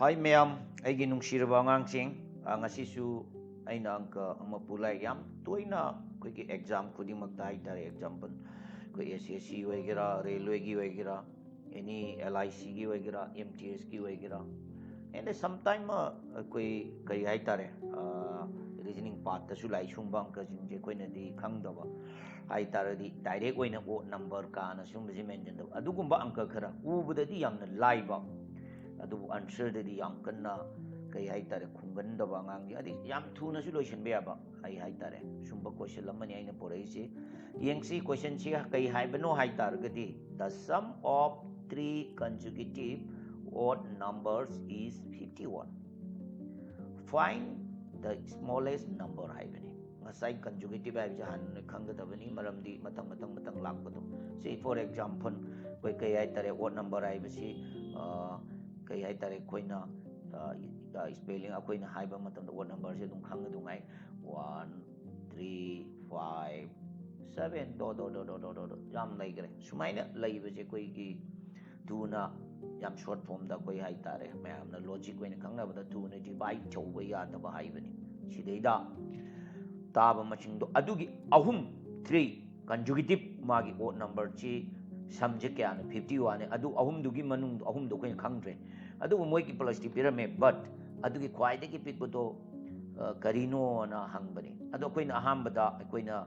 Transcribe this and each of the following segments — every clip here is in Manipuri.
Hi ma'am, aigi nungsiraba angangsing ngasisu aina angka mapulai yam toina koigi exam khudimagta haitare example koi SSC oigera railway gi oigera any LIC gi oigera MTS gi oigera and sometime koi kari haitare reasoning part tasu lai sungba angka jinje koina di khangdaba haitare di direct oina o number kana sungba ji mention do adugumba angka khara ubudadi yamna laiba adubu answer dadi yam kanna kai haitare khungan da bangang adi yam thuna su lotion be aba ai haitare sumba question lamani aina porai se yengsi question si kai haibano haitar gadi the sum of three consecutive odd numbers is 51 find the smallest number haibani ngasai consecutive hai jahan khangadabani maramdi matang lakpado say for example koi kai haitare odd number haibasi kai haitare koina spelling akoina haiba matamda odd number se dum khang du ngai 1 3 5 7 do yam lai gre sumaina laiba je koi gi tuna yam short form da koi haitare mayam na logic koina khangna bada tuna divide chauba ya da ba haibani sideida taba maching do adugi ahum 3 consecutive magi odd number chi subject kya na 51 adu ahum dugi manung ahum do koina khangdre adu moi ki plus pirame but adu ki khwaide ki pikbudo karino na hangbani adu koina ahambada koina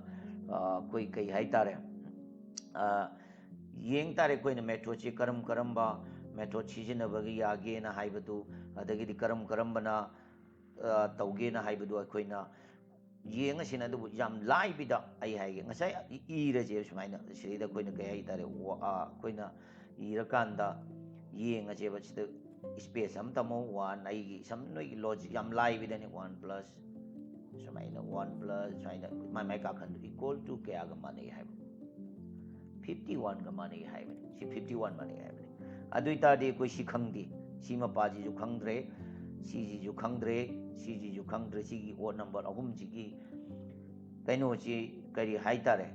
koi kai haitare yeng tare koina metro chi karam ba metro chi jina bagi yage na haibadu adagi di karam bana tauge na haibadu koina yenga sina du yam lai bida ai haige ngasai ira je sumaina sida koina kai haitare koina ira kanda yenga je bachida space am tamo 1 ai gi sam noi gi logic yam lai bidani 1 plus sumaina 1 plus sumaina mai ka khan equal to kya ga mane hai 51 ga mane hai si 51 mane hai adui ta de koi si khangdi si ma pa ji ju khangdre si ji ju khangdre si ji ju khangdre si gi o number ahum ji gi kaino ji kari haitare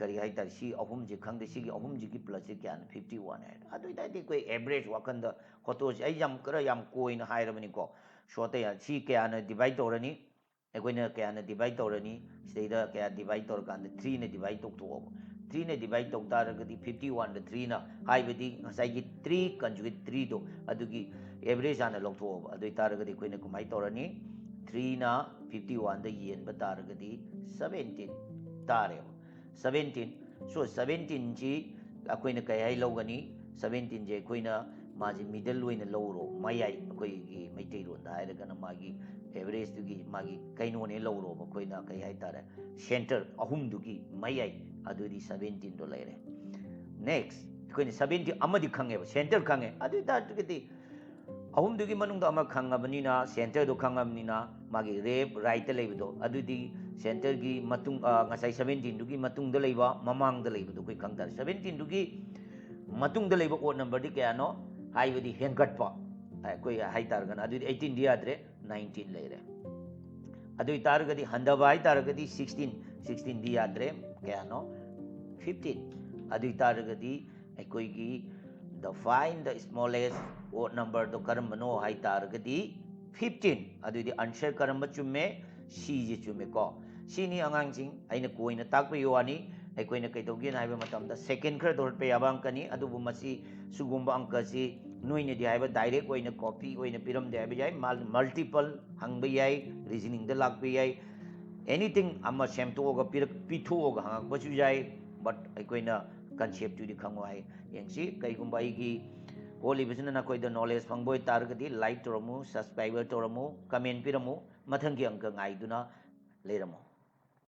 kari haitare si ahum ji khangde si gi ahum ji gi plus ji kya 51 hai adui ta de koi average wakanda photo ji ai yam kara yam koi na hai ramani ko shote ya si kya na divide torani egoina kya na divide torani seida kya divide tor kan 3 na divide tok to 3 na divide tok taragadi 51 da 3 na haibadi ngasai gi 3 conjugate 3 do adugi average ana lokto adu taragadi koina kumai torani 3 na 51 da yen ba taragadi 17 tare 17 so 17 ji akoina kai hai logani 17 je koina maji middle loina lowro mayai akoi gi maitai ron da hairagana magi average dugi magi kaino ne lowro ba koina kai hai tare center ahum dugi mayai adudi 17 do laire next koina 17 amadi khange ba center khange adu ta gidi ahum dugi manung da ama khangabani na center do khangabani na magi left right leibido adudi center gi matung ngasai 17 dugi matung da leiba mamang da leibido koi khangtar 17 dugi matung da leiba odd number di kaya no haibadi hengatpa koi hai targana adudi 18 di adre 19 leire adu targadi handaba hai targadi 16 di adre kaya no 15 adu targadi koi gi the find the smallest odd number to karambano hai targadi 15 adu di answer karamba chumme si ji chumme ko sini angangsing aina koina takpa yoani aikoina kaidogi na haiba matamda second khar dor pe yabang kani adubu masi sugumba angka si noine di haiba direct oina copy oina piram de haiba jai multiple hangba yai reasoning da lakpa yai anything amma semto ga pitho ga hang bachu jai but aikoina concept tu di khangwa hai yengsi kaigumba igi holy business na koi da knowledge phangboy targadi like toramu subscriber toramu comment piramu mathangi angka ngai duna leramo